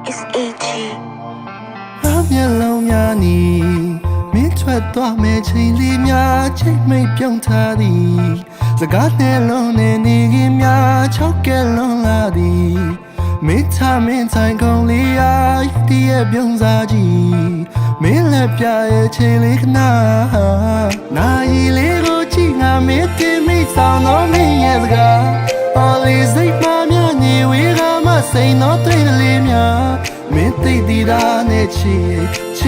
It's AG မျက်လုံးများနီမင်းထွက်သွားမဲ့ချိန်လေးများချိန်မိတ်ပြုံးထားသည်စကားနဲ့လုံးနဲ့နေခင်များချောက်ကဲလွန်လာသည်မင်းထားမင်းတိုင်းကုန်လေးအားတည်းရဲ့ပြုံးစားကြည့်မင်းလက်ပြရဲ့ချိန်လေးခဏနိုင်လေးကိုကြည့်ငါမင်းတင်မိဆောင်တော့မင်းရဲ့စကား Always စိတ်မှများနေဝေးကမှစိတ်တော့တွေ့တယ်လေးများမင်းသိတည်တာနဲ့ချ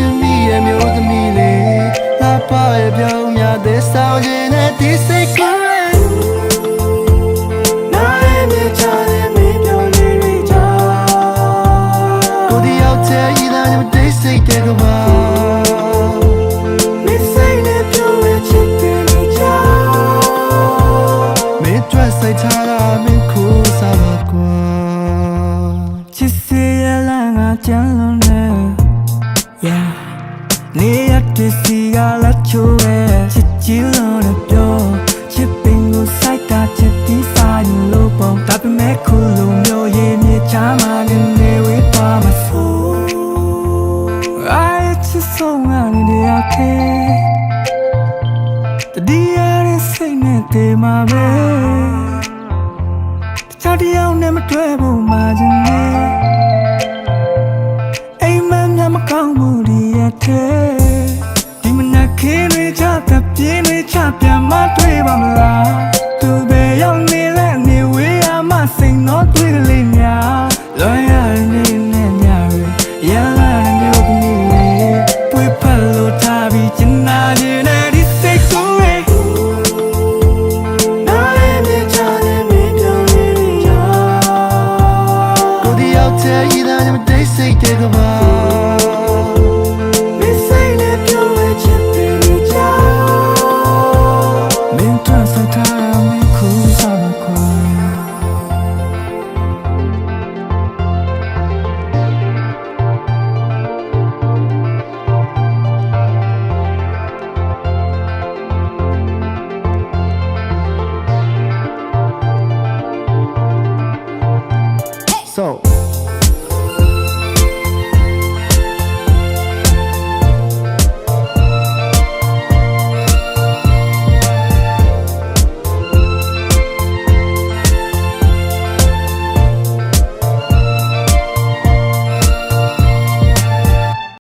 စ်မိရဲ့မျိုးသမီးလေးလာပါရဲ့ပြောင်းများတဲ့ဆောင်ခြင်းနဲ့ဒီစိတ်ကိုနိုင်မြချတဲ့မင်းပြောင်းလေးတွေကြောင့်ကိုဒီရောက်တဲ့ဤသားနဲ့ဒီစိတ်တဲ့ကဘာမင်းစိတ်နဲ့ပြောင်းရဲ့ချစ်တဲ့လေးကြောင့်မင်းတွေ့စိတ်ထားတာမင်းကိုစားပါကွာချစ်စေရလာငါကြမ်းလုံးနဲ့ Yeah နေရတဲ့စီကလာချိုးရဲ့ချစ်ချီလုံးနဲ့ပြောချစ်ပင်ကိုစိုက်တာချစ်တီးဆိုင်လို့ပေါ့ဒါပေမဲ့ခုလိုမျိုးရဲ့မြေချာမှနေဝေးသွားမှာဆို I just so many day okay တဒီရတဲ့စိတ်နဲ့တည်မှာပဲတခြားတယောက်နဲ့မတွေ့ဘူးမှချင်နေအိမ်မများမကောင်းဘူးဒီရတဲ့ဒီမနက်ခင်းတွေချတဲ့ပြင်းတွေချပြန်မတွေ့ပါမလားသူပဲရောက်နေလဲနေဝေးရမှစိတ်တော့တွေ့တယ်လေများလွန်ရနေနဲ့ညရရလာတဲ့မျိုးသမီးလေးတွေ့ဖက်လို့ထားပြီးချင်နာနေတဲ့ဒီစိတ်ကိုနိုင်မြချတဲ့မင်းပြောင်းလေးတွေကြောင့်ကိုဒီရောက်တဲ့ဤသားနဲ့မတိတ်စိတ်တဲ့ကဘာ